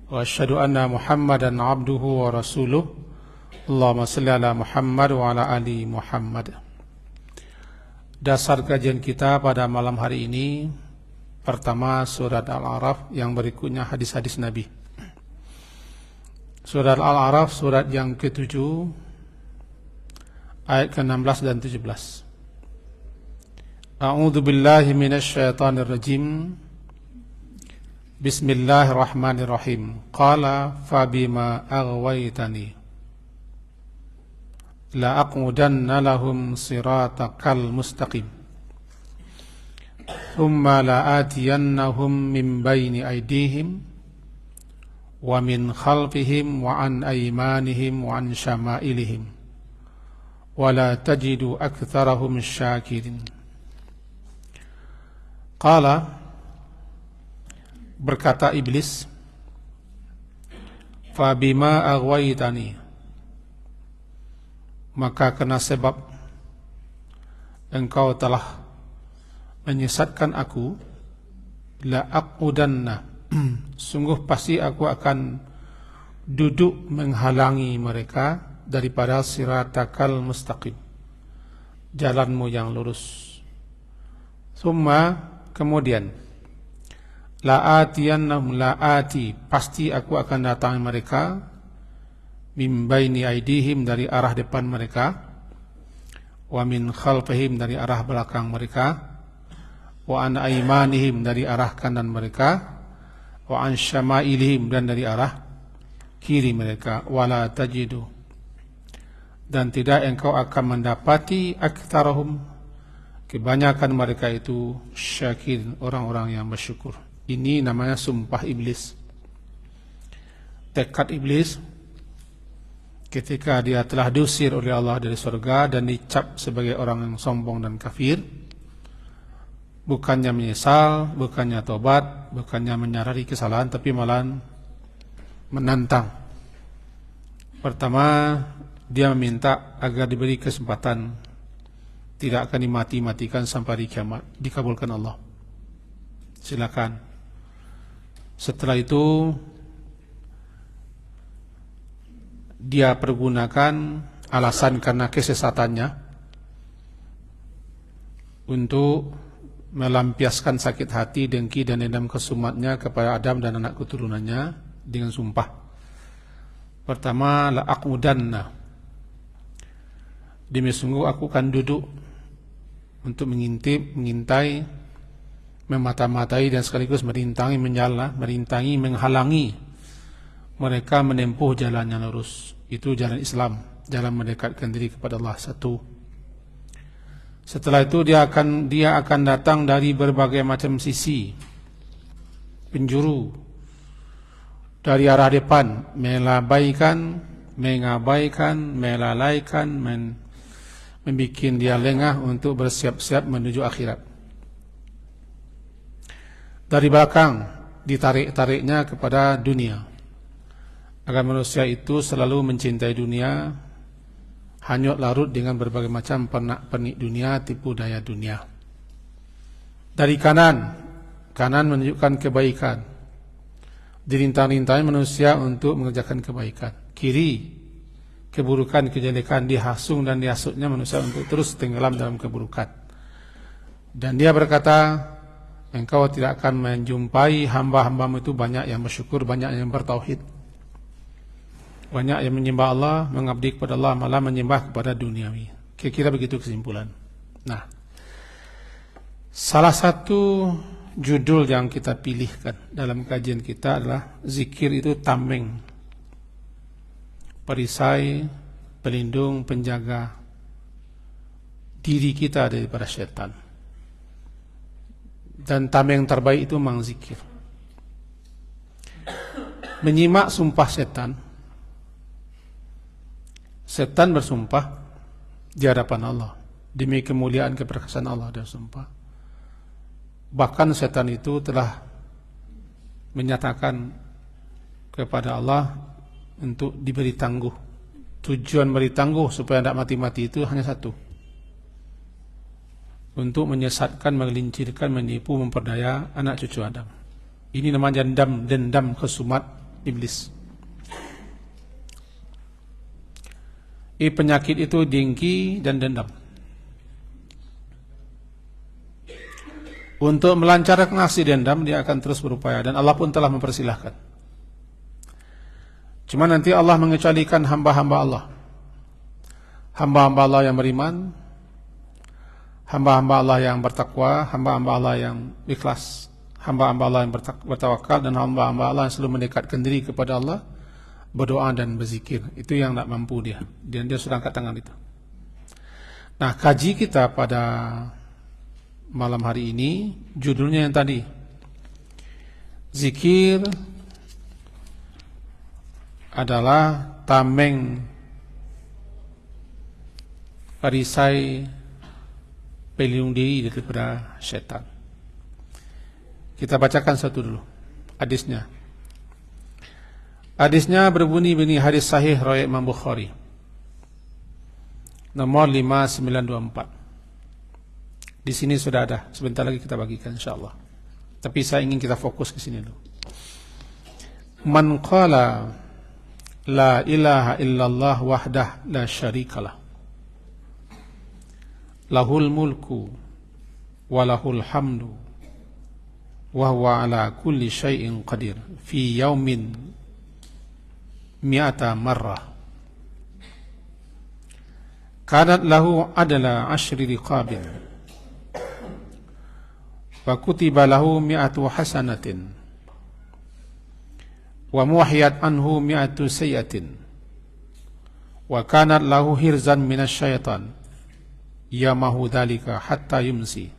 wa asyhadu anna Muhammadan abduhu wa rasuluh. Allahumma salli ala Muhammad wa ala ali Muhammad. Dasar kajian kita pada malam hari ini, pertama surat Al-A'raf, yang berikutnya hadis-hadis Nabi. Surat Al-A'raf, surat yang ke-7, ayat ke-16 dan 17. A'udzu billahi minasyaitonir rajim. Bismillahirrahmanirrahim. Qala fabima aghwaytani la aqudanna lahum siratakal mustaqim. Thumma la atiyannahum min bayni aydihim wa min khalfihim wa an aymanihim wa an syama'ilihim wa la tajidu aktsarahum syakirin. Qala, berkata iblis, fabima aghwaytani, maka kena sebab engkau telah menyesatkan aku, la aqudanna, sungguh pasti aku akan duduk menghalangi mereka daripada siratakal mustaqim, jalanmu yang lurus. Summa, kemudian, la'atiyannahum, la'ati, pasti aku akan datangi mereka, min baini aidihim, dari arah depan mereka, wa min khalfihim, dari arah belakang mereka, wa an aymanihim, dari arah kanan mereka, wa an syama'ilihim, dan dari arah kiri mereka, wa la tajidu, dan tidak engkau akan mendapati aktsarahum, kebanyakan mereka itu syakirin, orang-orang yang bersyukur. Ini namanya sumpah iblis. Tekad iblis ketika dia telah diusir oleh Allah dari surga dan dicap sebagai orang yang sombong dan kafir, bukannya menyesal, bukannya tobat, bukannya menyadari kesalahan, tapi malah menantang. Pertama, dia meminta agar diberi kesempatan, tidak akan dimati-matikan sampai di kiamat, dikabulkan Allah. Silakan. Setelah itu dia pergunakan alasan karena kesesatannya untuk melampiaskan sakit hati, dengki dan dendam kesumatnya kepada Adam dan anak keturunannya dengan sumpah. Pertama, la aqudanna, demi sungguh aku akan duduk untuk mengintip, mengintai, memata-matai dan sekaligus merintangi, merintangi, menghalangi mereka menempuh jalan yang lurus. Itu jalan Islam, jalan mendekatkan diri kepada Allah. Satu. Setelah itu dia akan datang dari berbagai macam sisi, penjuru, dari arah depan, melabaikan, mengabaikan, melalaikan, membuat dia lengah untuk bersiap-siap menuju akhirat. Dari belakang ditarik-tariknya kepada dunia, agar manusia itu selalu mencintai dunia, hanyut larut dengan berbagai macam pernak-pernik dunia, tipu daya dunia. Dari kanan menunjukkan kebaikan, dirintang-rintangi manusia untuk mengerjakan kebaikan. Kiri, keburukan, kejelekan, dihasung dan dihasutnya manusia untuk terus tenggelam dalam keburukan. Dan dia berkata, engkau tidak akan menjumpai hamba-hambamu itu banyak yang bersyukur, banyak yang bertauhid, banyak yang menyembah Allah, mengabdi kepada Allah, malah menyembah kepada duniawi. Kira-kira begitu kesimpulan. Nah, salah satu judul yang kita pilihkan dalam kajian kita adalah zikir itu tameng, perisai, pelindung, penjaga diri kita daripada syaitan. Dan tameng terbaik itu memang zikir. Menyimak sumpah setan. Setan bersumpah di hadapan Allah, demi kemuliaan keperkasaan Allah, dia sumpah. Bahkan setan itu telah menyatakan kepada Allah untuk diberi tangguh. Tujuan beri tangguh supaya tidak mati-mati itu hanya satu, untuk menyesatkan, mengelincirkan, menipu, memperdaya anak cucu Adam. Ini namanya dendam kesumat iblis. Penyakit itu dengki dan dendam. Untuk melancarkan aksi dendam, dia akan terus berupaya, dan Allah pun telah mempersilahkan. Cuma nanti Allah mengecualikan hamba-hamba Allah. Hamba-hamba Allah yang beriman, hamba-hamba Allah yang bertakwa, hamba-hamba Allah yang ikhlas, hamba-hamba Allah yang bertawakal, dan hamba-hamba Allah yang selalu mendekatkan diri kepada Allah, berdoa dan berzikir. Itu yang tak mampu dia, dan dia sudah angkat tangan itu. Nah, kaji kita pada malam hari ini judulnya yang tadi, zikir adalah tameng perisai pelindung diri daripada syaitan. Kita bacakan satu dulu hadisnya. Hadisnya berbunyi hadis sahih riwayat Imam Bukhari nomor 5924. Di sini sudah ada, sebentar lagi kita bagikan insyaallah. Tapi saya ingin kita fokus ke sini dulu. Man qala la ilaha illallah wahdah la syarikalah, lahul mulku wa lahul hamdu wa huwa ala kulli syai'in qadir fi yaumin mi'ata marrah kanat lahu adala ashri riqabin wa kutiba lahu mi'atu hasanatin wa muhiyat anhu mi'atu sayyatin wa kanat lahu hirzan minasyaitan yamahu dhalika hatta yumsi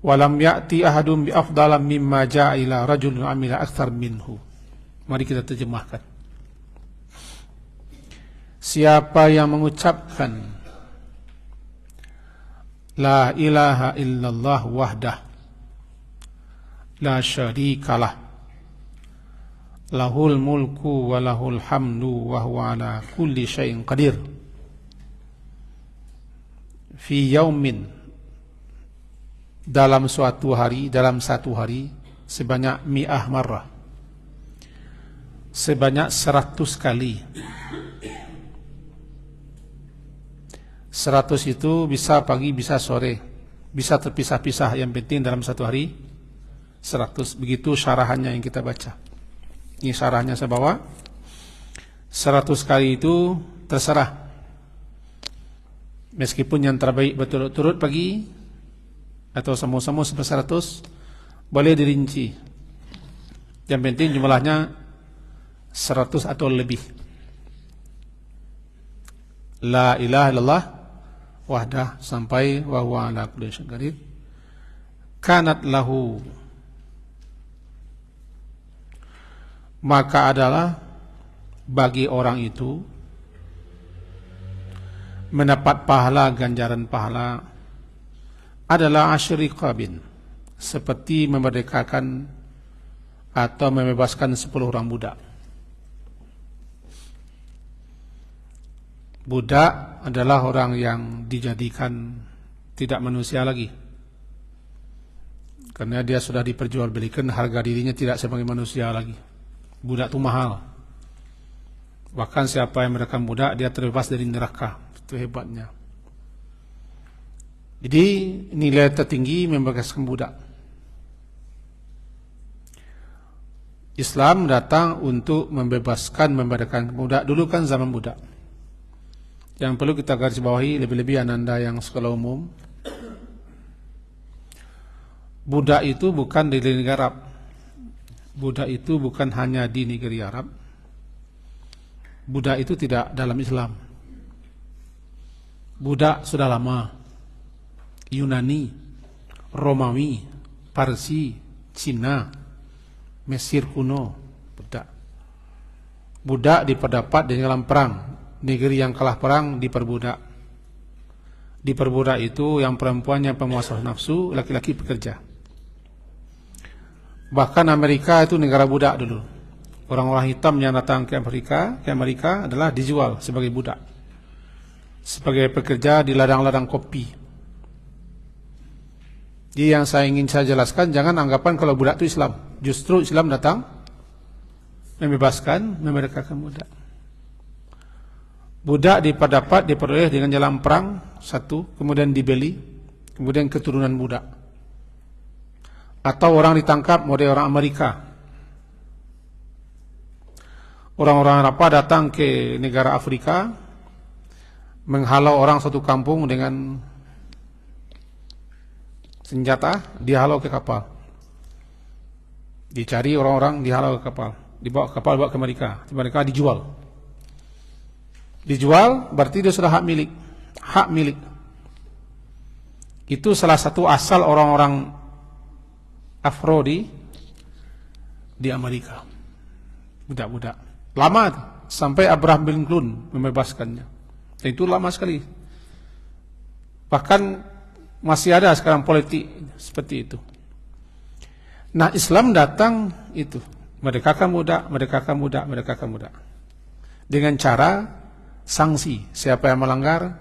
wa lam ya'ti ahadun bi afdala mimma ja'a ila rajulun amila akthar minhu. Mari kita terjemahkan. Siapa yang mengucapkan la ilaha illallah wahdah la syarikalah lahul mulku wa lahul hamdu wa huwa ala kulli syai'in qadir fi yaumin, dalam satu hari sebanyak mi'ah marrah, sebanyak 100 kali. 100 itu bisa pagi, bisa sore, bisa terpisah-pisah, yang penting dalam satu hari 100. Begitu syarahannya yang kita baca. Ini syarahnya saya bawa. 100 kali itu terserah, meskipun yang terbaik berturut-turut pagi atau sama-sama sampai 100, boleh dirinci. Yang penting jumlahnya 100 atau lebih. La ilaha illallah wahdah sampai wa huwa ala kulli syai'in qadir. Kanat lahu, maka adalah bagi orang itu mendapat pahala, ganjaran pahala adalah asyri qabin, seperti memerdekakan atau membebaskan 10 orang budak. Budak adalah orang yang dijadikan tidak manusia lagi, karena dia sudah diperjualbelikan, harga dirinya tidak sebagai manusia lagi. Budak itu mahal. Bahkan siapa yang merekam budak, dia terbebas dari neraka. Itu hebatnya. Jadi nilai tertinggi membebaskan budak. Islam datang untuk membebaskan, memerdekakan budak. Dulu kan zaman budak. Yang perlu kita garis bawahi, lebih-lebih ananda yang sekolah umum, budak itu bukan di negara Arab. Budak itu bukan hanya di negeri Arab. Budak itu tidak dalam Islam. Budak sudah lama. Yunani, Romawi, Parsi, Cina, Mesir kuno, budak. Budak diperdapat di dalam perang. Negeri yang kalah perang diperbudak. Diperbudak itu yang perempuannya penguasa nafsu, laki-laki pekerja. Bahkan Amerika itu negara budak dulu. Orang-orang hitam yang datang ke Amerika adalah dijual sebagai budak, sebagai pekerja di ladang-ladang kopi. Jadi yang saya ingin saya jelaskan, jangan anggapan kalau budak itu Islam. Justru Islam datang membebaskan, memerdekakan budak. Budak diperoleh dengan jalan perang, satu, kemudian dibeli, kemudian keturunan budak. Atau orang ditangkap oleh orang Amerika. Orang-orang apa datang ke negara Afrika, menghalau orang satu kampung dengan senjata, dihalau ke kapal. Dicari orang-orang, dihalau ke kapal. Dibawa ke kapal, bawa ke Amerika. Di Amerika dijual. Dijual berarti dia sudah hak milik. Hak milik. Itu salah satu asal orang-orang Afro di Amerika. Budak-budak. Lama sampai Abraham Lincoln membebaskannya. Dan itu lama sekali. Bahkan masih ada sekarang politik seperti itu. Nah, Islam datang itu, merdekakan budak, merdekakan budak, merdekakan budak. Dengan cara sanksi, siapa yang melanggar,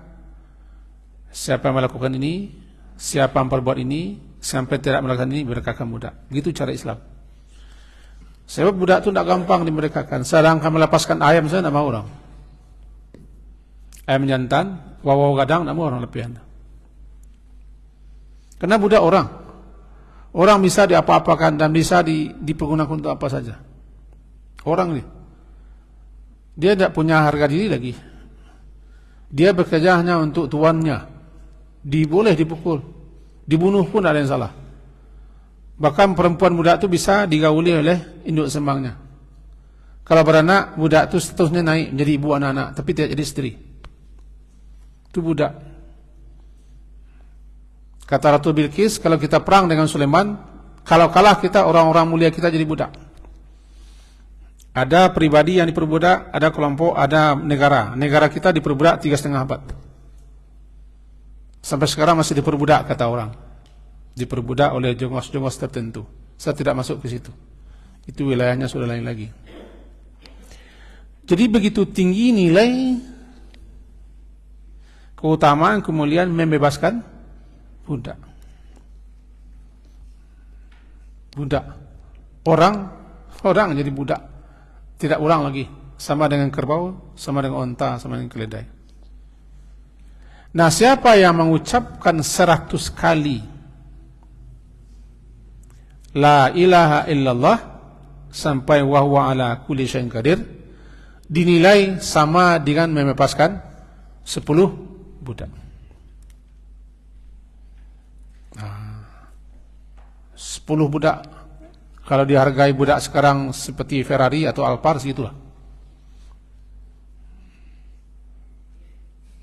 siapa yang melakukan ini, siapa yang perbuat ini, sampai tidak melakukan ini, merdekakan budak. Begitu cara Islam. Sebab budak itu tidak gampang dimerdekakan. Sedangkan melepaskan ayam saya tidak mau orang. Ayam jantan, wawaw gadang tidak mau orang lepihan. Karena budak orang. Orang bisa diapa-apakan dan bisa dipergunakan untuk apa saja. Orang ini. Dia tidak punya harga diri lagi. Dia bekerja hanya untuk tuannya. Boleh dipukul. Dibunuh pun ada yang salah. Bahkan perempuan budak itu bisa digauli oleh induk sembangnya. Kalau beranak, budak itu seterusnya naik menjadi ibu anak-anak, tapi tidak jadi istri. Itu budak. Kata Ratu Bilqis, kalau kita perang dengan Sulaiman, kalau kalah kita, orang-orang mulia kita jadi budak. Ada pribadi yang diperbudak, ada kelompok, ada negara. Negara kita diperbudak 3,5 abad. Sampai sekarang masih diperbudak, kata orang. Diperbudak oleh jongos-jongos tertentu. Saya tidak masuk ke situ. Itu wilayahnya sudah lain lagi. Jadi begitu tinggi nilai keutamaan kemuliaan membebaskan budak. Budak. Orang jadi budak. Tidak ulang lagi. Sama dengan kerbau, sama dengan onta, sama dengan keledai. Nah, siapa yang mengucapkan 100 kali La ilaha illallah sampai wa huwa ala kulli syai'in qadir, dinilai sama dengan membebaskan 10 budak. 10 budak. Kalau dihargai budak sekarang seperti Ferrari atau Alphard, segitulah.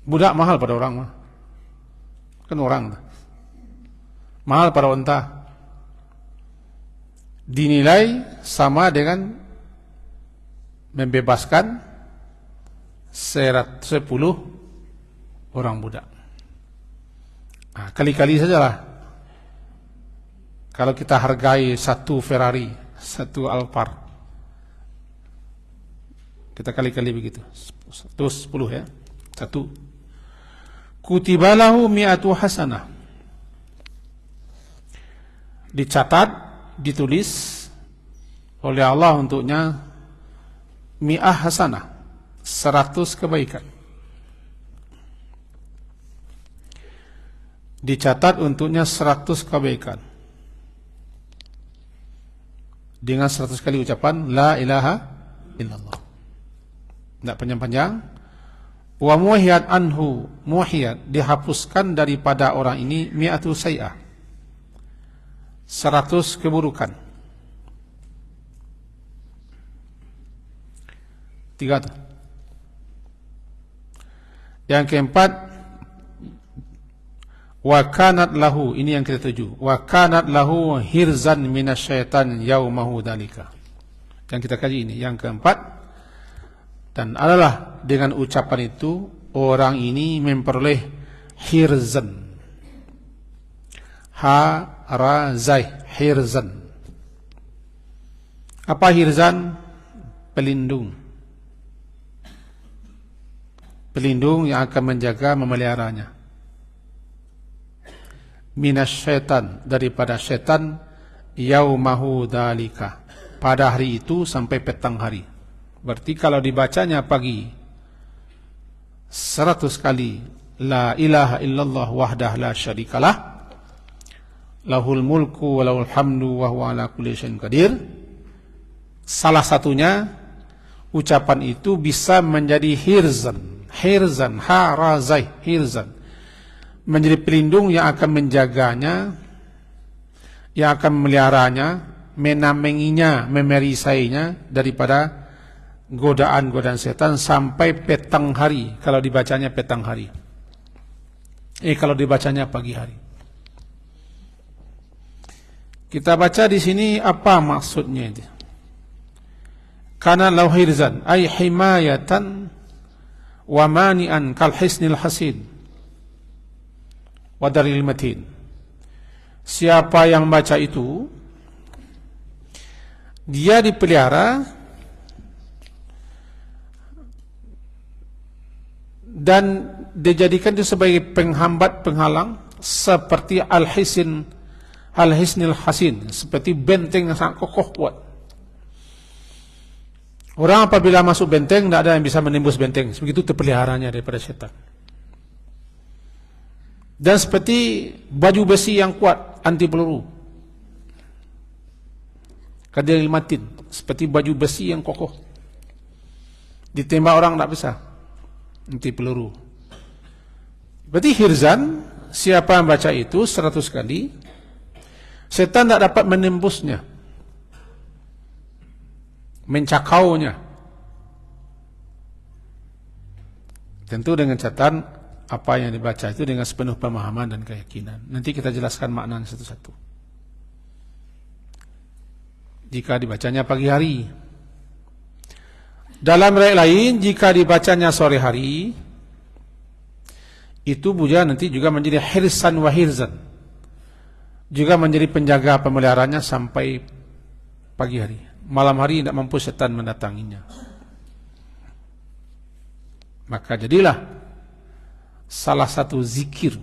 Budak mahal pada orang mah. Kan orang. Mahal pada unta. Dinilai sama dengan membebaskan 10 orang budak. Nah, kali-kali sajalah. Kalau kita hargai 1 Ferrari, 1 Alphard, kita kali-kali begitu. 10 ya. 1. Kutibalahu mi'atu hasanah. Dicatat, ditulis oleh Allah untuknya mi'ah hasanah, 100 kebaikan. Dicatat untuknya 100 kebaikan. Dengan 100 kali ucapan La ilaha illallah. Tidak panjang-panjang. Wa muhiyat anhu, muhiyat, dihapuskan daripada orang ini mi'atu say'ah, 100 keburukan. 3. Yang keempat, wa kanat lahu, ini yang ke-7, wa kanat lahu hirzan minasyaitan yaumahu dalika. Yang kita kaji ini, yang keempat, dan adalah dengan ucapan itu orang ini memperoleh hirzan. Ha-ra-zai, hirzan. Apa hirzan? Pelindung. Pelindung yang akan menjaga, memeliharanya. Minasyaitan, daripada syaitan, yaumahu dalika, pada hari itu sampai petang hari. Berarti kalau dibacanya pagi 100 kali la ilaha illallah wahdah la syarikalah lahul mulku wa lahul hamdu wa huwa ala kulli syai'in qadir, salah satunya ucapan itu bisa menjadi hirzan, menjadi pelindung yang akan menjaganya, yang akan memeliharanya, menamenginya, memerisainya daripada godaan-godaan setan sampai petang hari, kalau dibacanya petang hari. Kalau dibacanya pagi hari. Kita baca di sini apa maksudnya itu? Kana lau hirzan ay himayatan wa mani'an kal hisnil hasin wa daril matin. Siapa yang baca itu, dia dipelihara dan dijadikan itu sebagai penghambat, penghalang, seperti al-hisnil hasin, seperti benteng yang sangat kokoh kuat. Orang apabila masuk benteng, tidak ada yang bisa menembus benteng. Begitu terpeliharanya daripada syaitan. Dan seperti baju besi yang kuat, anti peluru. Kadiril matin, seperti baju besi yang kokoh. Ditembak orang tidak bisa, anti peluru. Berarti hirzan, siapa yang baca itu 100 kali, setan tidak dapat menembusnya, mencakaunya. Tentu dengan catatan apa yang dibaca itu dengan sepenuh pemahaman dan keyakinan. Nanti kita jelaskan maknanya satu-satu. Jika dibacanya pagi hari. Dalam riwayat lain, jika dibacanya sore hari, itu nanti juga menjadi hirsan wa hirzan, juga menjadi penjaga pemeliharanya sampai pagi hari. Malam hari tidak mampu setan mendatanginya. Maka jadilah salah satu zikir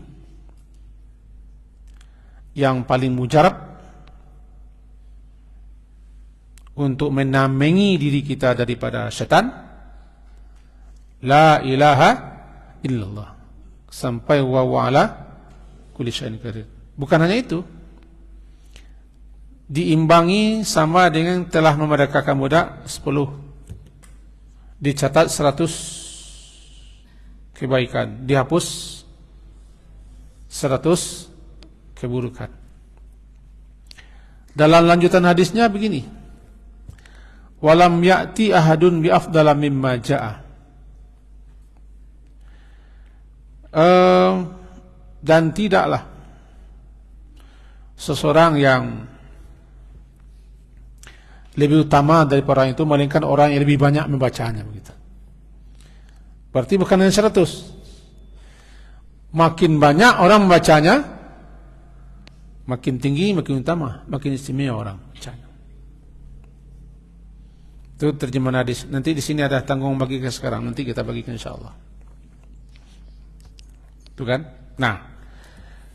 yang paling mujarab untuk menamengi diri kita daripada setan, la ilaha illallah, sampai wa ala kulli syai'in qadir. Bukan hanya itu, diimbangi sama dengan telah memerdekakan budak 10, dicatat 100 kebaikan, dihapus 100 keburukan. Dalam lanjutan hadisnya begini, walam ya'ti ahadun bi afdala mimma ja'a, dan tidaklah seseorang yang lebih utama daripada orang itu, melainkan orang yang lebih banyak membacanya, begitu. Berarti bukan hanya 100. Makin banyak orang membacanya, makin tinggi, makin utama, makin istimewa orang bacanya. Itu terjemahan hadis. Nanti di sini ada tanggung bagi ke sekarang, nanti kita bagikan insyaallah. Itu kan? Nah,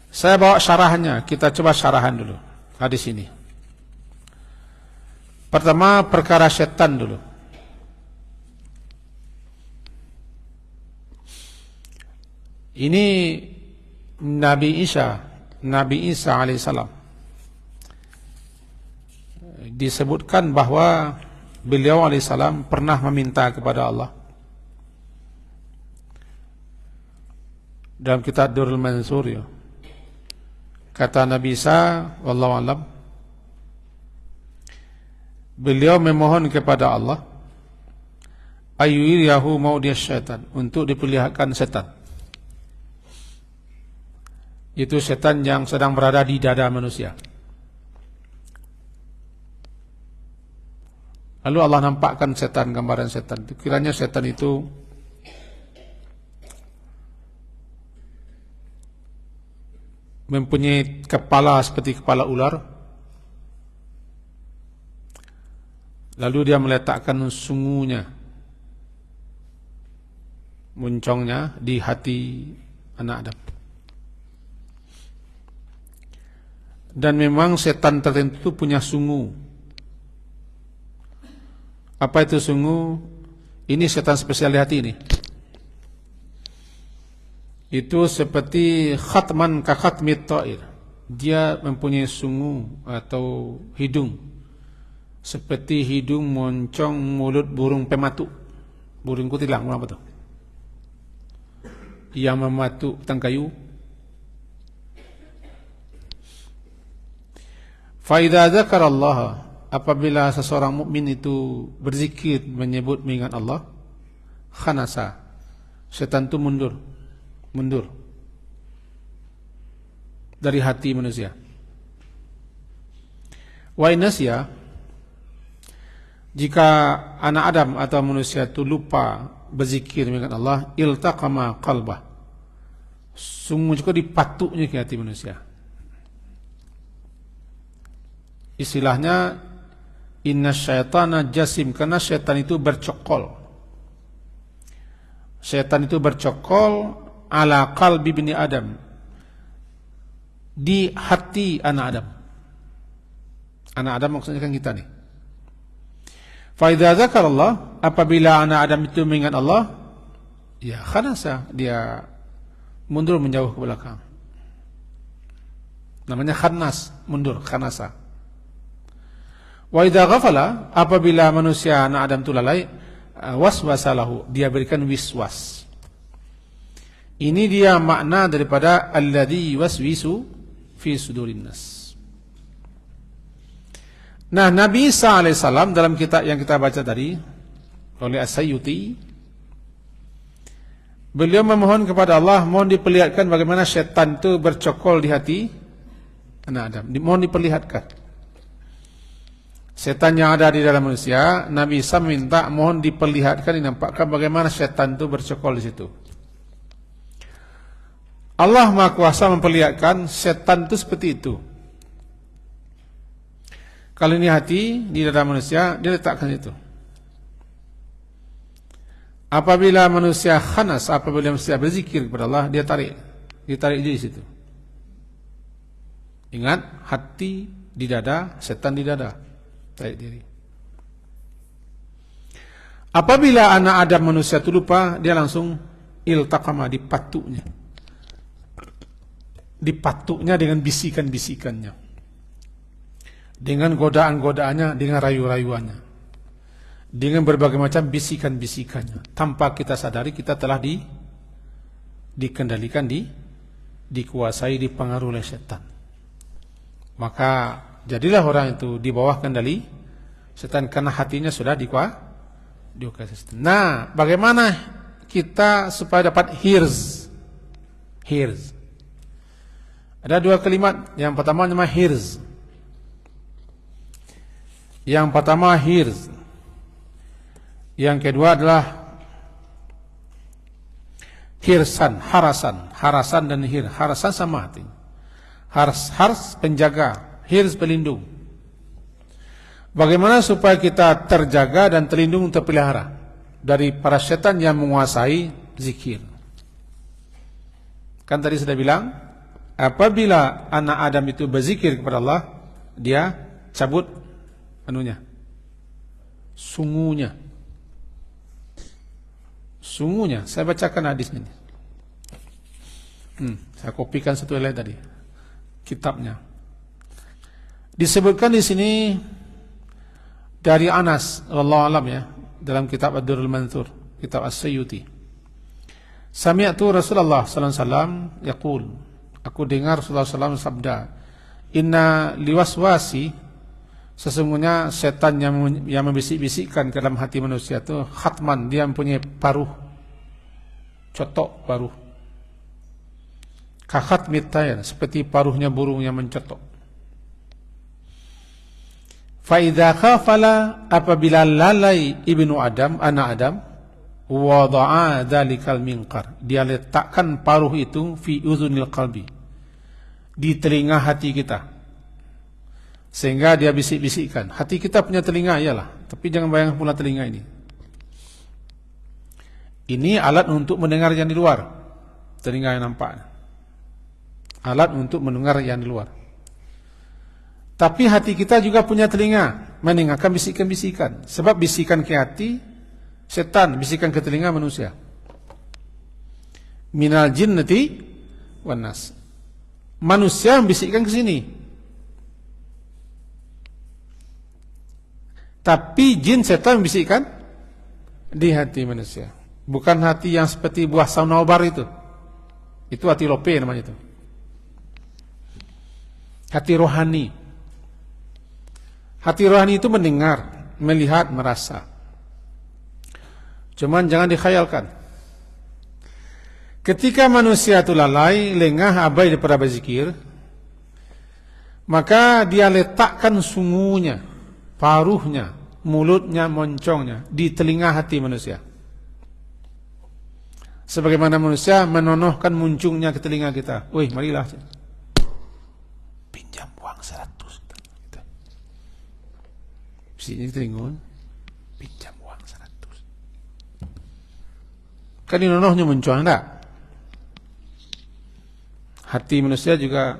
saya bawa syarahannya, kita coba syarahan dulu hadis ini. Pertama, perkara setan dulu. Ini Nabi Isa alaihissalam disebutkan bahwa beliau alaihissalam pernah meminta kepada Allah dalam kitab Durrul Mansur, ya. Kata Nabi Isa, wallahu a'lam, beliau memohon kepada Allah ayyuriyahu maudiyas syaitan, untuk diperlihatkan setan. Itu setan yang sedang berada di dada manusia. Lalu Allah nampakkan setan, gambaran setan. Kiranya setan itu mempunyai kepala seperti kepala ular. Lalu dia meletakkan sungunya, muncongnya di hati anak Adam. Dan memang setan tertentu punya sungu Apa itu sungguh? Ini setan spesial di hati ini. Itu seperti khatman ka khatmit ta'ir. Dia mempunyai sungu atau hidung seperti hidung moncong mulut burung pematu. Burung kutilang apa tuh? Yang mematuk tang kayu. Fa idza dzakarallaha, apabila seseorang mukmin itu berzikir menyebut mengingat Allah, khanasa, setan itu mundur dari hati manusia. Wa inasya, jika anak Adam atau manusia itu lupa berzikir mengingat Allah, iltaqama qalbah, sungguh juga dipatuknya ke hati manusia. Istilahnya inna syaitana jasim, karena syaitan itu bercokol. Syaitan itu bercokol ala qalbi bini Adam, di hati anak Adam. Anak Adam maksudnya kan kita nih. Fa idza dzakarallah, apabila anak Adam itu mengingat Allah, ya khanasa, dia mundur menjauh ke belakang. Namanya khannas, mundur, khanasa. Wa idza ghafala, apabila manusia anak Adam itu lalai, waswasalahu, dia berikan wiswas. Ini dia makna daripada alladzi yuwaswisu fi sudurin nas. Nah, Nabi Isa alaihissalam dalam kitab yang kita baca tadi oleh As-Sayyuti, beliau memohon kepada Allah, mohon diperlihatkan bagaimana syaitan itu bercokol di hati anak Adam. Mohon diperlihatkan. Setan yang ada di dalam manusia, Nabi Isa minta mohon diperlihatkan, dinampakkan bagaimana setan itu bercokol di situ. Allah Maha Kuasa memperlihatkan setan itu seperti itu. Kalau ini hati di dalam manusia, dia letakkan itu. Apabila manusia khanas, apabila manusia berzikir kepada Allah, dia ditarik di situ. Ingat, hati di dada, setan di dada. Tarik diri. Apabila anak Adam manusia itu lupa, dia langsung iltaqama, dipatuknya dengan bisikan-bisikannya, dengan godaan-godaannya, dengan rayu-rayuannya, dengan berbagai macam bisikan-bisikannya. Tanpa kita sadari, kita telah dikendalikan, dikuasai, dipengaruhi oleh setan. Maka jadilah orang itu di bawah kendali setan karena hatinya sudah dikuasai setan. Nah, bagaimana kita supaya dapat hirz? Ada dua kalimat. Yang pertama nama hirz. Yang pertama hirz. Yang kedua adalah hirsan, harasan dan hir. Harasan sama artinya. Hars penjaga, hirz pelindung. Bagaimana supaya kita terjaga dan terlindung, terpelihara dari para setan yang menguasai zikir? Kan tadi sudah bilang, apabila anak Adam itu berzikir kepada Allah, dia cabut sungunya. Saya bacakan hadisnya. Saya kopikan satu helai tadi, kitabnya. Disebutkan di sini dari Anas radhiyallahu anhu ya, dalam kitab Ad-Durrul Mansur, kitab As-Sayyuti. Sami'tu Rasulullah sallallahu alaihi wasallam yaqul, aku dengar Rasulullah sallallahu alaihi wasallam sabda, inna liwaswasi, sesungguhnya setan yang membisik-bisikkan ke dalam hati manusia itu khatman, dia mempunyai paruh, cotok paruh. Kakhatmit ta'ir, seperti paruhnya burung yang mencotok. Fa idza khafala, apabila lalai ibnu Adam, anak Adam, wada'a dzalikal minqar, dia letakkan paruh itu fi uzunil qalbi, di telinga hati kita, sehingga dia bisik-bisikkan. Hati kita punya telinga, iyalah, tapi jangan bayangkan pula telinga ini. Ini alat untuk mendengar yang di luar, telinga yang nampak, alat untuk mendengar yang di luar. Tapi hati kita juga punya telinga, mendengarkan bisikan-bisikan. Sebab bisikan ke hati setan, bisikan ke telinga manusia. Minal jinnati wan nas. Manusia membisikkan ke sini. Tapi jin setan membisikkan di hati manusia. Bukan hati yang seperti buah saunobar itu. Itu hati lope namanya itu. Hati rohani. Hati rohani itu mendengar, melihat, merasa. Cuman jangan dikhayalkan. Ketika manusia itu lalai, lengah, abai daripada berzikir, maka dia letakkan sungunya, paruhnya, mulutnya, moncongnya di telinga hati manusia. Sebagaimana manusia menonohkan muncungnya ke telinga kita. Wih, marilah pinjam uang 100. Bisiknya telinga, pinjam uang 100. Kan dinonohnya muncung, enggak? Hati manusia juga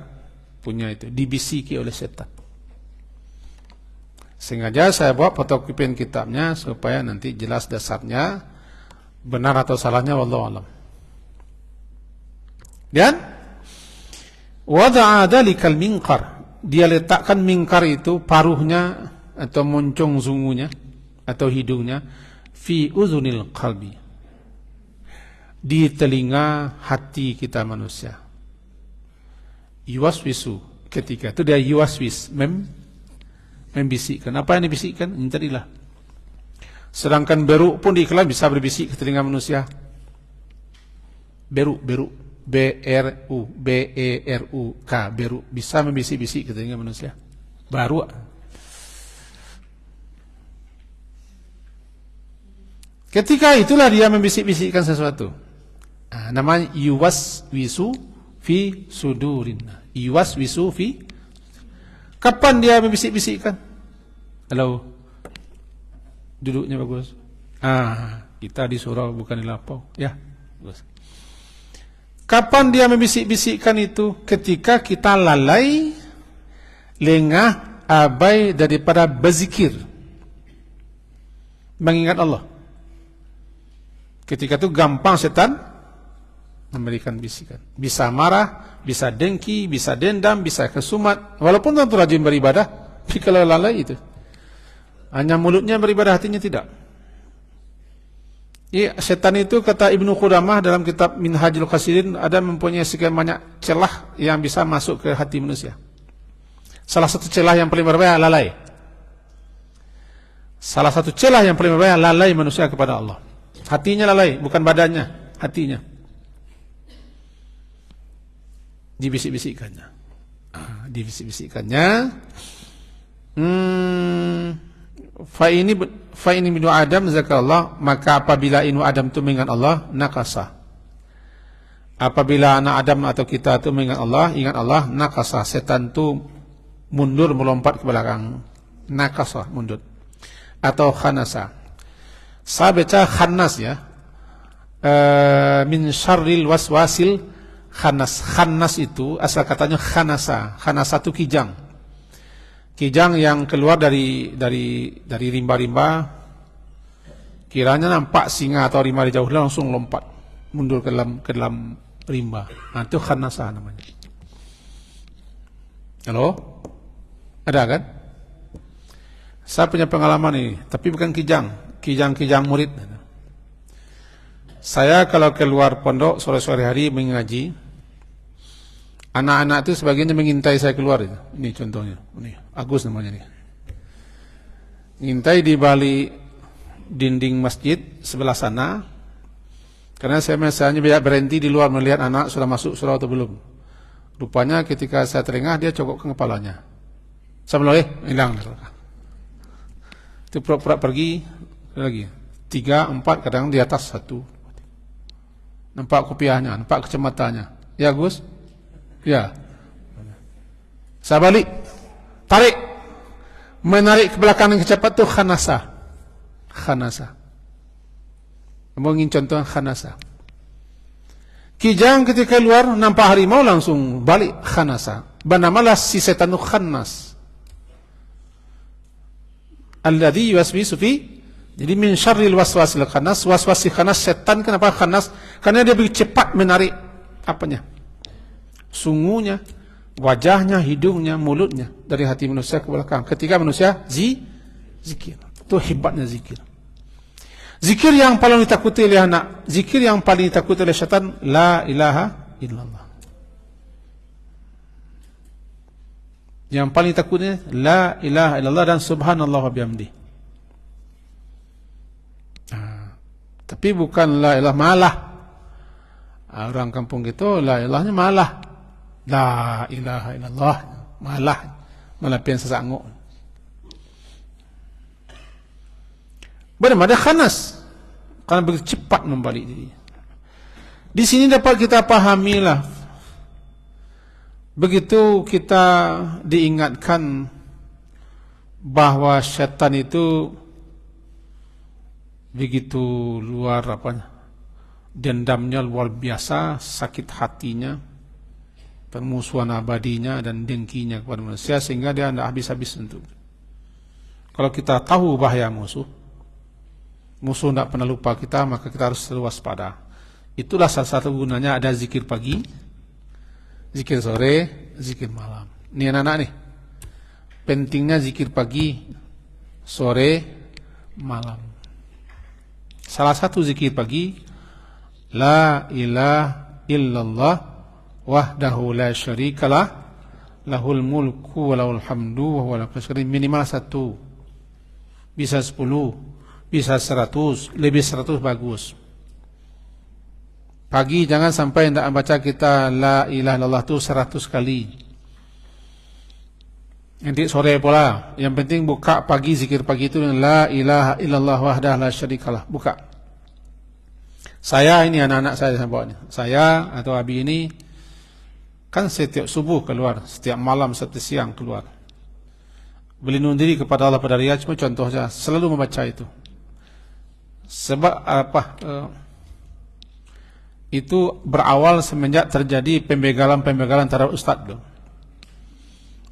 punya itu, dibisiki oleh setan. Sengaja saya buat fotokopian kitabnya supaya nanti jelas dasarnya, benar atau salahnya wallahu alam. Dan wada'a dalikal minkar, dia letakkan minkar itu paruhnya atau moncong zungunya atau hidungnya fi uzunil qalbi, di telinga hati kita manusia. Yuwaswisu, ketika itu dia yuwaswis, membisikkan. Apa yang dibisikkan? Mencarilah. Sedangkan beruk pun diiklan bisa berbisik ke telinga manusia. Beruk, B-R-U-K, beruk, bisa membisik-bisik ke telinga manusia. Baru. Ketika itulah dia membisik-bisikkan sesuatu. Nah, namanya yuwaswisu fi sudurin. Yuwaswisu fi. Kapan dia membisik-bisikkan? Halo. Duduknya bagus. Kita di surau bukan di lapau. Ya, bagus. Kapan dia membisik-bisikkan itu? Ketika kita lalai, lengah, abai daripada berzikir, mengingat Allah. Ketika itu gampang setan memberikan bisikan. Bisa marah, bisa dengki, bisa dendam, bisa kesumat. Walaupun tentu rajin beribadah, tapi kalau lalai itu, hanya mulutnya beribadah, hatinya tidak. Ya, setan itu kata Ibnu Qudamah dalam kitab Minhajul Qasirin, ada mempunyai sekian banyak celah yang bisa masuk ke hati manusia. Salah satu celah yang paling berbahaya, lalai. Salah satu celah yang paling berbahaya, lalai manusia kepada Allah. Hatinya lalai, bukan badannya, hatinya. Dibisik-bisikkannya. Dibisik-bisikkannya. Fa ini binu Adam zakallah, maka apabila inu Adam itu mengingat Allah, nakasa. Apabila anak Adam atau kita itu mengingat Allah, ingat Allah, nakasa. Setan itu mundur, melompat ke belakang. Nakasa, mundur. Atau khanasa. Saya baca khannas ya. Min syarril waswasil khannas. Khannas itu asal katanya khanasa. Khanasa itu kijang. Kijang yang keluar dari rimba-rimba. Kiranya nampak singa atau rimba di jauh, langsung lompat mundur ke dalam rimba. Nah, itu khanasa namanya. Halo? Ada kan? Saya punya pengalaman ini, tapi bukan kijang. Kijang murid. Saya kalau keluar pondok sore-sore hari mengaji, anak-anak itu sebagiannya mengintai saya keluar. Ini contohnya. Ini Agus namanya nih. Ngintai di balik dinding masjid sebelah sana. Karena saya misalnya berhenti di luar melihat anak sudah masuk surau atau belum. Rupanya ketika saya terengah, dia cokok ke kepalanya. Saya bilang, hilang. Itu pura-pura pergi lagi. 3, 4, kadang di atas 1. Nampak kopiahnya, nampak kacamatannya. Ya Gus? Ya. Saya balik, tarik, menarik ke belakang yang cepat itu khanasa. Khanasa. Mau ingin contoh khanasa. Kijang ketika keluar nampak harimau langsung balik khanasa. Banamalah si setan itu khannas. alladzi yuwaswisu fi. Jadi min syarril waswasil khannas, waswasi khannas, setan. Kenapa khannas? Karena dia begitu cepat menarik apanya? Sungunya, wajahnya, hidungnya, mulutnya dari hati manusia ke belakang. Ketika manusia zikir. Itu hebatnya zikir. Zikir yang paling ditakuti oleh anak, zikir yang paling ditakuti oleh syaitan, la ilaha illallah. Yang paling takutnya la ilaha illallah dan subhanallah wa bihamdi. Tapi bukan la ilaha malah. Orang kampung gitu la ilahnya malah. La ilaha illallah malah pian sesanguk. Benar-benar khanas karena begitu cepat membalik diri. Di sini dapat kita pahamilah, begitu kita diingatkan bahwa syaitan itu begitu luar dendamnya luar biasa, sakit hatinya, permusuhan abadinya dan dengkinya kepada manusia sehingga dia tidak habis-habis untuk. Kalau kita tahu bahaya musuh tidak pernah lupa kita, maka kita harus selalu waspada. Itulah salah satu gunanya ada zikir pagi, zikir sore, zikir malam. Ini anak-anak nih, pentingnya zikir pagi, sore, malam. Salah satu zikir pagi, la ilaha illallah wahdahu la syarikalah lahul mulku wa lahul hamdu wa huwa ala kulli syai'in. Minimal 1, bisa 10, bisa 100, lebih 100 bagus. Pagi jangan sampai tidak membaca kita la ilaha illallah itu 100 kali. Nanti sore pula. Yang penting buka pagi, zikir pagi itu dengan la ilaha illallah wahdahu la syarikalah. Buka. Saya ini anak-anak saya bawa. Saya atau Abi ini kan setiap subuh keluar, setiap malam, setiap siang keluar. Berlindung diri kepada Allah pada Riyadh, cuma contoh saja, selalu membaca itu. Sebab itu berawal semenjak terjadi pembegalan terhadap ustaz dulu.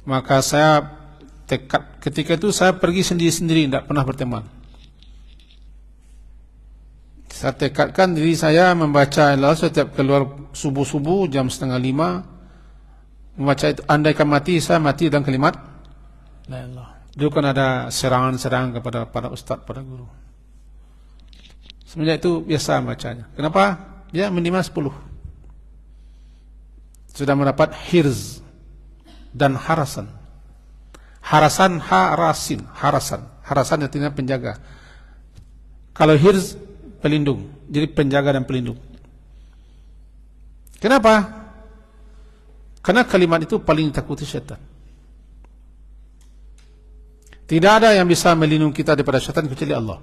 Maka saya tekad ketika itu saya pergi sendiri-sendiri, tidak pernah berteman. Saya tekadkan diri saya membaca Allah setiap keluar subuh-subuh jam 4:30 membaca itu. Andaikan mati, saya mati dalam kalimat la ilaha. Dulu kan ada serangan-serangan kepada para ustaz, para guru. Semenjak itu biasa bacanya. Kenapa? Ya minimal 10. Sudah mendapat hirz dan harasan. Harasan, harasan artinya penjaga. Kalau hirz, pelindung. Jadi penjaga dan pelindung. Kenapa? Karena kalimat itu paling ditakuti syaitan. Tidak ada yang bisa melindungi kita daripada syaitan kecuali Allah.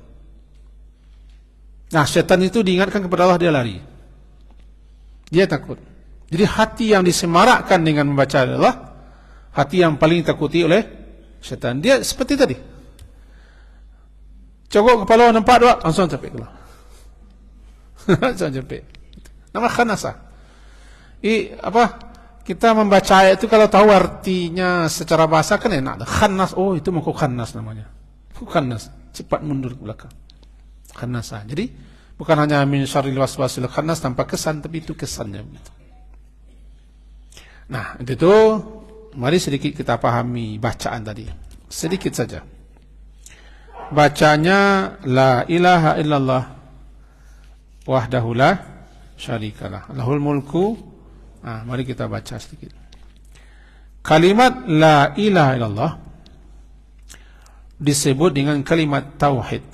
Nah, syaitan itu diingatkan kepada Allah, dia lari. Dia takut. Jadi hati yang disemarakkan dengan membaca Allah, hati yang paling ditakuti oleh syaitan. Dia seperti tadi. Cokok kepala nampak doa, langsung capek keluar. Langsung capek. Nama khanasah. Kita membaca ayat itu kalau tahu artinya secara bahasa kan enak. Khannas, oh itu mau khannas namanya. Khannas, cepat mundur ke belakang. Khanasah. Jadi bukan hanya min syarril waswasil khannas tanpa kesan, tapi itu kesannya begitu. Nah, itu mari sedikit kita pahami bacaan tadi. Sedikit saja. Bacanya la ilaha illallah wahdahu la syarikalah lahul mulku. Nah, mari kita baca sedikit. Kalimat la ilaha illallah disebut dengan kalimat tauhid.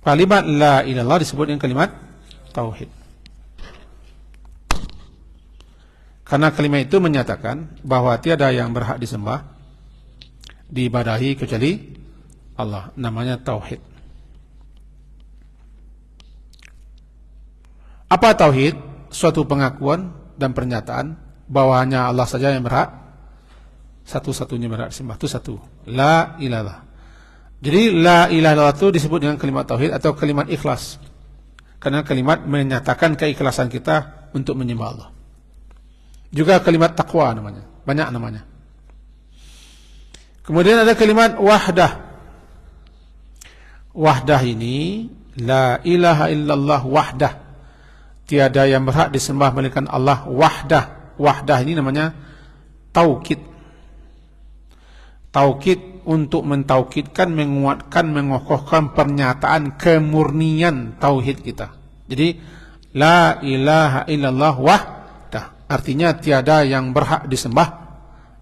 Kalimat la ilallah disebut dengan kalimat tauhid. Karena kalimat itu menyatakan bahwa tiada yang berhak disembah, diibadahi kecuali Allah. Namanya tauhid. Apa tauhid? Suatu pengakuan dan pernyataan bahwa hanya Allah saja yang berhak, satu-satunya berhak disembah. Itu satu. La ilallah. Jadi la ilaha illallah itu disebut dengan kalimat tauhid atau kalimat ikhlas. Karena kalimat menyatakan keikhlasan kita untuk menyembah Allah. Juga kalimat taqwa namanya, banyak namanya. Kemudian ada kalimat wahdah. Wahdah ini, la ilaha illallah wahdah. Tiada yang berhak disembah melainkan Allah wahdah. Wahdah ini namanya taukid. Taukid untuk mentaukidkan, menguatkan, mengokohkan pernyataan kemurnian tauhid kita. Jadi la ilaha illallah wahdah, artinya tiada yang berhak disembah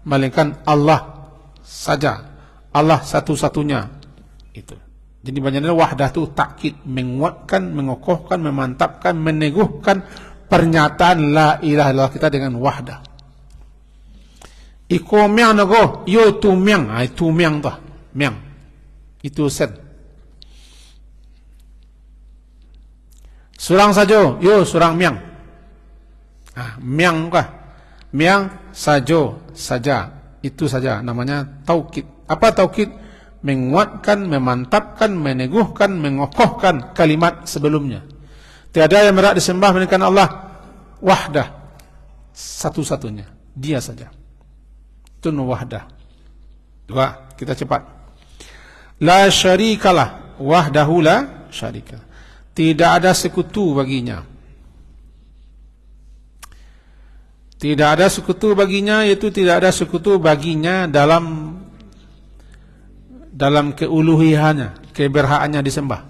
melainkan Allah saja, Allah satu-satunya. Itu. Jadi banyaknya wahdah itu takkid, menguatkan, mengokohkan, memantapkan, meneguhkan pernyataan la ilaha illallah kita dengan wahdah. Iko miang nago, yo tu miang, tu miang dah, miang. Itu sen. Surang sajo, yo surang miang. Miang kah? Miang sajo, saja. Itu saja namanya taukid. Apa taukid? Menguatkan, memantapkan, meneguhkan, mengokohkan kalimat sebelumnya. Tiada yang berhak disembah melainkan Allah wahdah, satu-satunya, dia saja. Itu wahdah. Dua, kita cepat. La syarikalah, wahdahu la syarika. Tidak ada sekutu baginya. Tidak ada sekutu baginya, yaitu tidak ada sekutu baginya dalam keuluhihannya, keberhakannya disembah.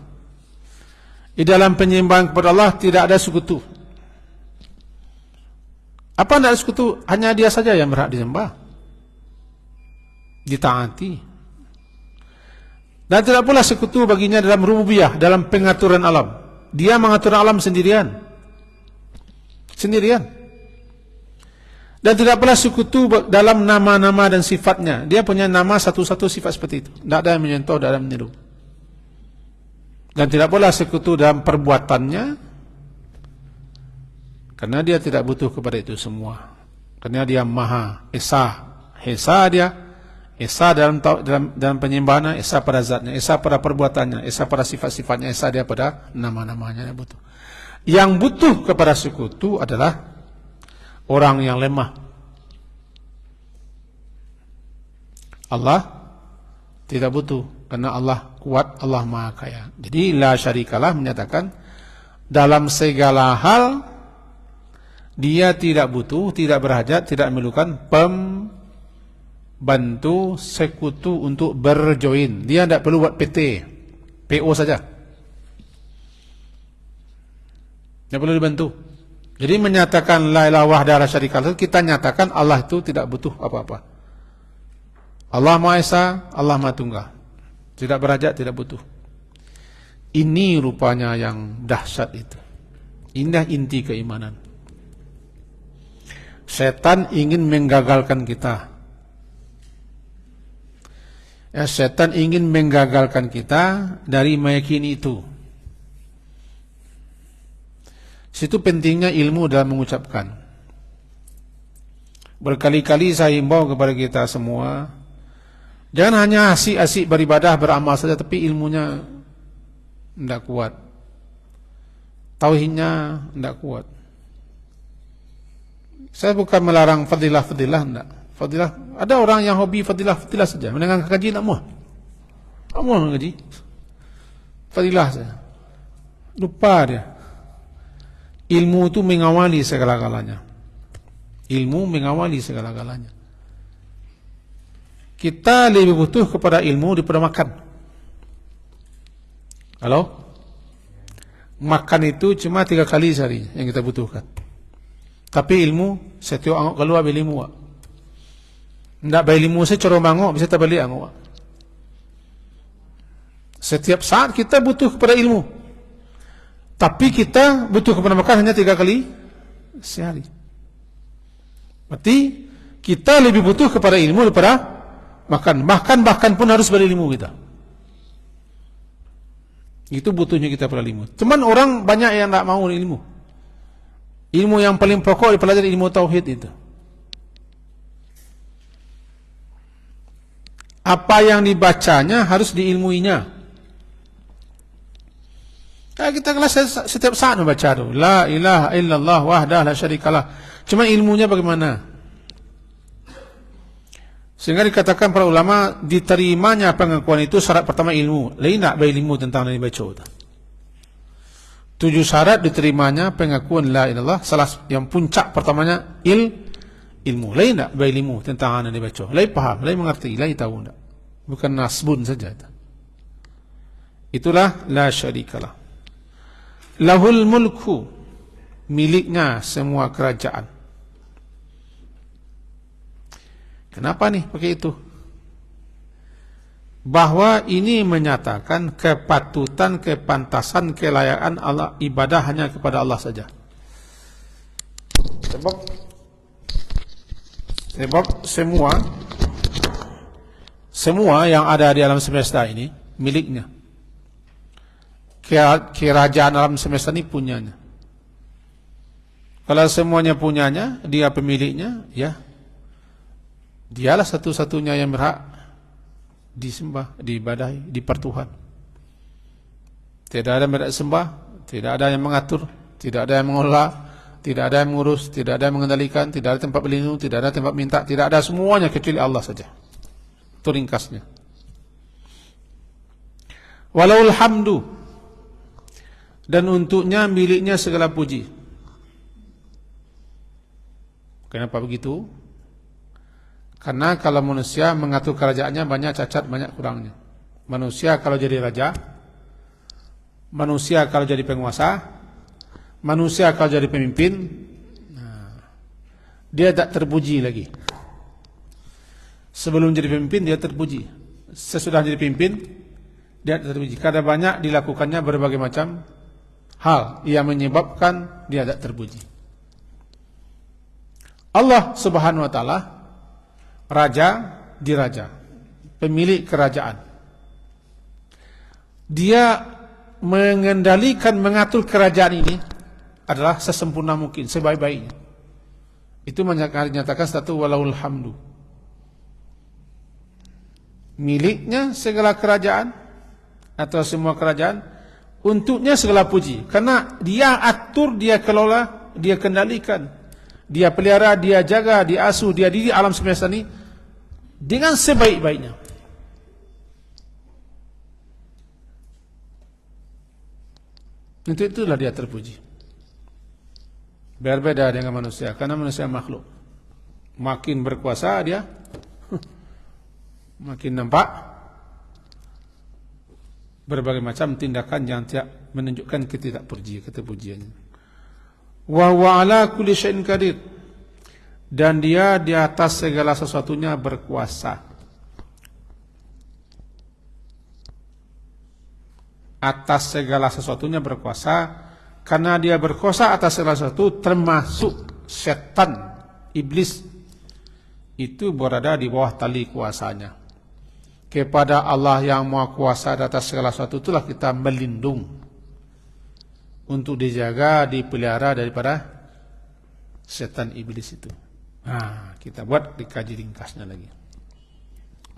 Di dalam penyembahan kepada Allah tidak ada sekutu. Apa tidak ada sekutu? Hanya dia saja yang berhak disembah, ditaati. Dan tidak pula sekutu baginya dalam rububiyah, dalam pengaturan alam. Dia mengatur alam sendirian. Dan tidak pula sekutu dalam nama-nama dan sifatnya. Dia punya nama satu-satu sifat seperti itu. Tidak ada yang menyentuh, tidak ada yang meniru. Dan tidak pula sekutu dalam perbuatannya, karena dia tidak butuh kepada itu semua. Karena dia Maha Esa. Esa dalam penyembahannya, Esa pada zatnya, Esa pada perbuatannya, Esa pada sifat-sifatnya, Esa dia pada nama-namanya. Dia butuh. Yang butuh kepada sekutu adalah orang yang lemah. Allah tidak butuh, karena Allah kuat, Allah Maha Kaya. Jadi la syarikalah menyatakan dalam segala hal dia tidak butuh, tidak berhajat, tidak memerlukan pembantu, sekutu untuk berjoin. Dia tidak perlu buat PT, PO saja. Tidak perlu dibantu. Jadi menyatakan la ilaha wahdahu la syarikalah, kita nyatakan Allah itu tidak butuh apa-apa. Allah Maha Esa, Allah Maha Tunggal. Tidak berhajat, tidak butuh. Ini rupanya yang dahsyat itu. Indah inti keimanan. Setan ingin menggagalkan kita. Setan ingin menggagalkan kita dari meyakini itu. Situ pentingnya ilmu dalam mengucapkan. Berkali-kali saya himbau kepada kita semua, jangan hanya asik-asik beribadah, beramal saja, tapi ilmunya tidak kuat, tauhidnya tidak kuat. Saya bukan melarang fadilah-fadilah, tidak. Fadilah, ada orang yang hobi fadilah-fadilah saja, mendengar kaji tak muah. Tak muah ngaji. Fadilah saja. Lupa dia. Ilmu itu mengawali segala-galanya. Ilmu mengawali segala-galanya. Kita lebih butuh kepada ilmu daripada makan. Halo? Makan itu cuma 3 kali sehari yang kita butuhkan. Tapi ilmu, setiap angok keluar beli ilmu. Tidak beli ilmu, saya coro mangok, bisa tak balik angok. Setiap saat kita butuh kepada ilmu. Tapi kita butuh kepada makan hanya 3 kali sehari. Berarti kita lebih butuh kepada ilmu daripada makan. Bahkan pun harus berilmu kita. Itu butuhnya kita pada ilmu. Cuman orang banyak yang tak mau ilmu. Ilmu yang paling pokok dipelajari ilmu tauhid itu. Apa yang dibacanya harus diilmuinya. Kita kelas setiap saat membaca itu. La ilaha illallah wahdahu la syarikalah. Cuma ilmunya bagaimana? Sehingga dikatakan para ulama, diterimanya pengakuan itu syarat pertama ilmu. Lain nak berilmu tentang Nabi baca. 7 syarat diterimanya pengakuan la ilallah. Salah yang puncak pertamanya ilmu. Lain tak berilmu tentang Nabi baca. Lain faham, lain mengerti, lain tahu tak. Bukan nasbun saja. Itulah la syarikalah. Lahul mulku, miliknya semua kerajaan. Kenapa nih pakai itu? Bahwa ini menyatakan kepatutan, kepantasan, kelayakan Allah ibadah hanya kepada Allah saja. Sebab semua yang ada di alam semesta ini miliknya. Kerajaan alam semesta ini punyanya. Kalau semuanya punyanya, dia pemiliknya, ya dialah satu-satunya yang berhak disembah, diibadahi, dipertuhan. Tidak ada yang berhak sembah, tidak ada yang mengatur, tidak ada yang mengelola, tidak ada yang mengurus, tidak ada yang mengendalikan, tidak ada tempat berlindung, tidak ada tempat minta, tidak ada, semuanya kecuali Allah saja. Itu ringkasnya. Walaul hamdu, dan untuknya miliknya segala puji. Kenapa begitu? Karena kalau manusia mengatur kerajaannya banyak cacat, banyak kurangnya. Manusia kalau jadi raja, manusia kalau jadi penguasa, manusia kalau jadi pemimpin, dia tak terpuji lagi. Sebelum jadi pemimpin dia terpuji. Sesudah jadi pemimpin dia terpuji. Karena banyak dilakukannya berbagai macam hal yang menyebabkan dia tak terpuji. Allah Subhanahu wa taala raja di raja, pemilik kerajaan. Dia mengendalikan, mengatur kerajaan ini adalah sesempurna mungkin, sebaik-baiknya. Itu menyatakan satu walahul hamdu. Miliknya segala kerajaan atau semua kerajaan, untuknya segala puji. Karena dia atur, dia kelola, dia kendalikan, dia pelihara, dia jaga, dia asuh, dia didik alam semesta ini dengan sebaik-baiknya. Untuk itulah dia terpuji. Berbeda dengan manusia, karena manusia makhluk. Makin berkuasa dia makin nampak berbagai macam tindakan yang tidak menunjukkan ketidakpujiannya. Wa huwa ala kulli syai'in qadir, dan dia di atas segala sesuatunya berkuasa. Atas segala sesuatunya berkuasa, karena dia berkuasa atas segala sesuatu, termasuk setan, iblis, itu berada di bawah tali kuasanya. Kepada Allah yang Maha Kuasa di atas segala sesuatu itulah kita melindung, untuk dijaga, dipelihara daripada setan iblis itu. Nah, kita buat dikaji ringkasnya lagi.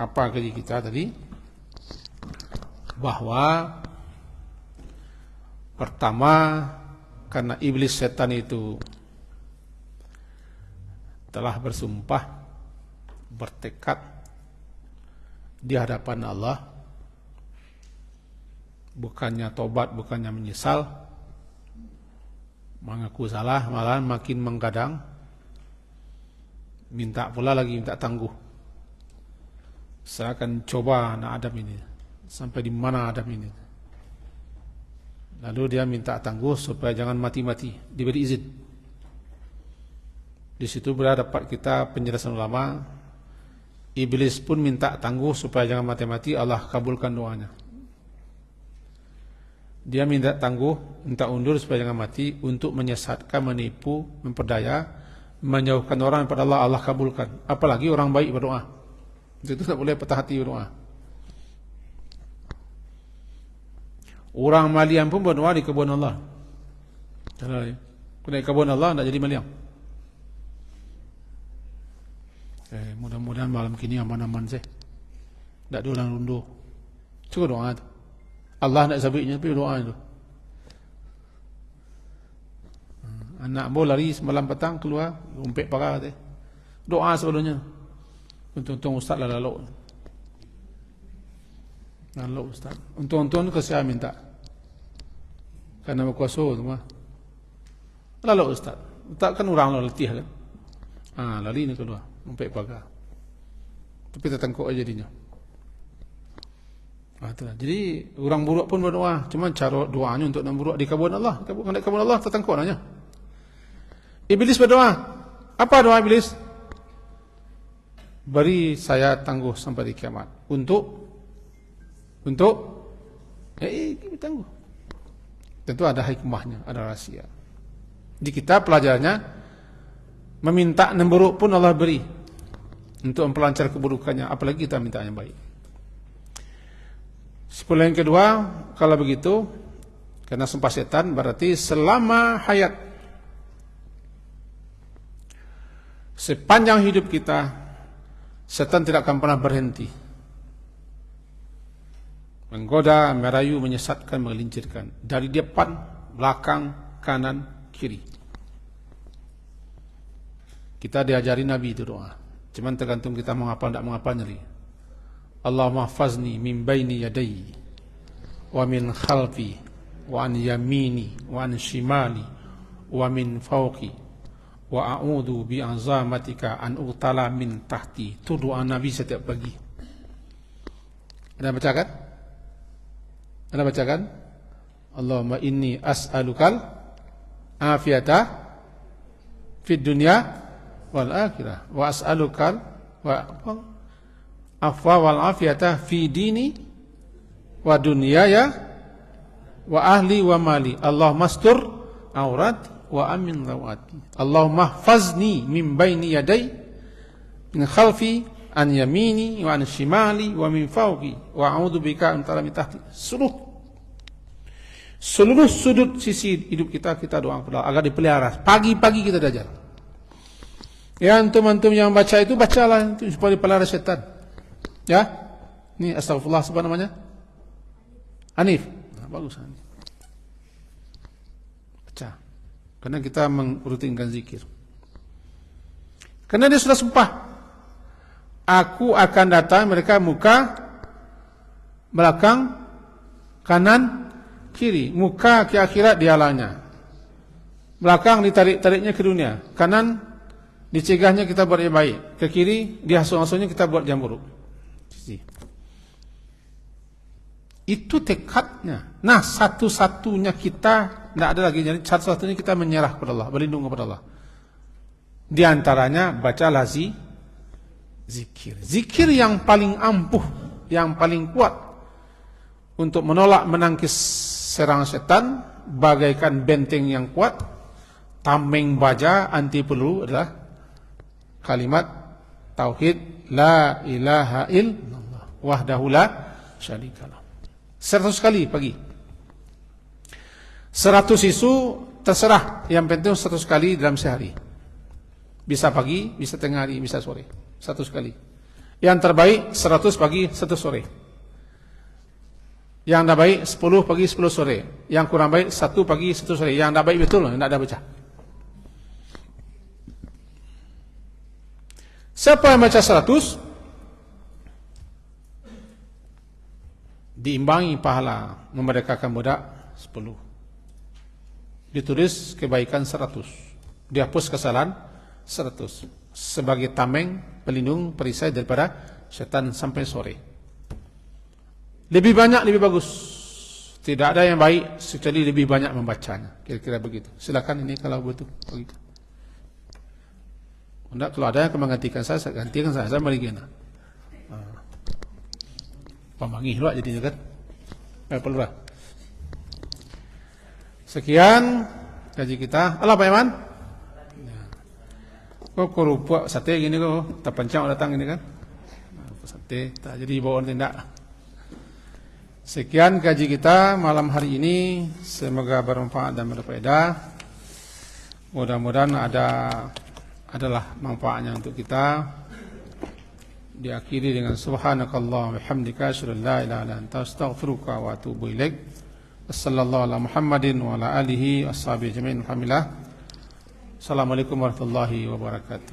Apa kaji kita tadi? Bahwa pertama, karena iblis setan itu telah bersumpah, bertekad di hadapan Allah, bukannya tobat, bukannya menyesal, mengaku salah, malah makin menggadang, minta pula lagi, minta tangguh. Saya akan coba anak Adam ini sampai di mana Adam ini. Lalu dia minta tangguh supaya jangan mati-mati, diberi izin. Di situ dapat kita penjelasan ulama. Iblis pun minta tangguh supaya jangan mati-mati, Allah kabulkan doanya. Dia minta tangguh, minta undur supaya jangan mati, untuk menyesatkan, menipu, memperdaya, menjauhkan orang daripada Allah, Allah kabulkan. Apalagi orang baik berdoa. Itu tak boleh patah hati berdoa. Orang maliam pun berdoa di kebun Allah. Kalau di kebun Allah tak jadi maliam. Mudah-mudahan malam kini aman-aman sih. Tak ada orang runduh. Cukup doa tu. Allah nak sabitnya tapi doa itu. Anak mau lari semalam petang keluar, umpet pagar tu. Doa sebelumnya. Untung-untung Ustaz lah lalu. Lalu Ustaz. Untung-untung ke saya minta. Karena berkuasa semua. Lalu Ustaz. Ustaz kan orang lalu letih kan. Lali ni keluar. Sampai pagar. Tapi tertengkuk aja jadinya. Itulah. Jadi orang buruk pun berdoa. Cuma cara doanya untuk nak buruk dikabulkan Allah. Dikabulkan Allah tertengkuk nanya. Iblis berdoa. Apa doa Iblis? Beri saya tangguh sampai di kiamat. Untuk tangguh. Tentu ada hikmahnya, ada rahasia. Di kita pelajarannya meminta yang buruk pun Allah beri untuk mempelancar keburukannya, apalagi kita minta yang baik. Sepuluh yang kedua, kalau begitu, karena sumpah setan berarti selama hayat, sepanjang hidup kita, setan tidak akan pernah berhenti menggoda, merayu, menyesatkan, menggelincirkan dari depan, belakang, kanan, kiri. Kita diajari Nabi itu doa. Cuman tergantung kita menghafal tidak menghafalnya. Allahumma hafazni min baini yadayya wa min khalfi wa an yamini wa an shimali wa min fawqi wa a'udzu bi azamatika an uqtala min tahti. Itu doa Nabi setiap pagi. Ada baca kan? Ada baca kan? Allahumma inni as'alukal afiyata fid dunya wal akhirah wa as'alukal afwa wal afiyata fi dini wa dunyaya wa ahli wa mali. Allahumma astur aurat wa amin rawati. Allahumma hafazni min baini yaday min khalfi an yamini wa an shimali wa min fawqi wa a'udzu bika an min tahti. Seluruh sudut sisi hidup kita doa kepada Allah agar dipelihara. Pagi-pagi kita belajar. Ya antum-antum yang baca itu bacalah itu supaya dipelihara setan. Ya. Ini astagfirullah apa namanya? Hanif. Bagus Hanif. Baca. Karena kita merutinkan zikir. Karena dia sudah sumpah. Aku akan datang mereka muka, belakang, kanan, kiri. Muka ke akhirat dihalangnya. Belakang ditarik-tariknya ke dunia. Kanan dicegahnya kita buat yang baik. Ke kiri dihasuh-hasuhnya kita buat yang buruk. Itu tekadnya. Nah, satu-satunya kita tidak ada lagi. Jadi satu-satunya kita menyerah kepada Allah, berlindung kepada Allah. Di antaranya bacalah zikir. Zikir yang paling ampuh, yang paling kuat untuk menolak menangkis serangan setan, bagaikan benteng yang kuat, tameng baja anti peluru adalah kalimat tauhid la ilaha illallah wahdahu la syarikalah. 100 kali pagi. 100 isu terserah, yang penting 100 kali dalam sehari. Bisa pagi, bisa tengah hari, bisa sore. 100 kali. Yang terbaik 100 pagi, 100 sore. Yang tidak baik 10 pagi, 10 sore. Yang kurang baik 1 pagi, 1 sore. Yang tidak baik betul, tidak ada baca. Siapa yang baca 100 diimbangi pahala memerdekakan budak 10. Ditulis kebaikan 100. Dihapus kesalahan 100. Sebagai tameng, pelindung, perisai daripada setan sampai sore. Lebih banyak lebih bagus. Tidak ada yang baik kecuali lebih banyak membacanya. Kira-kira begitu. Silakan ini kalau butuh begitu. Enggak, kalau ada yang menggantikan saya gantikan saya merigena. Pemangih luak jadinya kan. Perlu lah. Sekian kaji kita. Allah Pak Iman. Kok rupa sate gini kok, tak pancang datang ini kan. Sate tak jadi bawa tindak. Sekian kaji kita malam hari ini, semoga bermanfaat dan berfaedah. Mudah-mudahan adalah manfaatnya untuk kita. Diakhiri dengan subhanakallah wa bihamdika asyhadu an la ilaha illa anta astaghfiruka wa atubu ilaik. Wassallallahu ala Muhammadin wa ala alihi washabihi ajmain. Alhamdulillah. Assalamualaikum warahmatullahi wabarakatuh.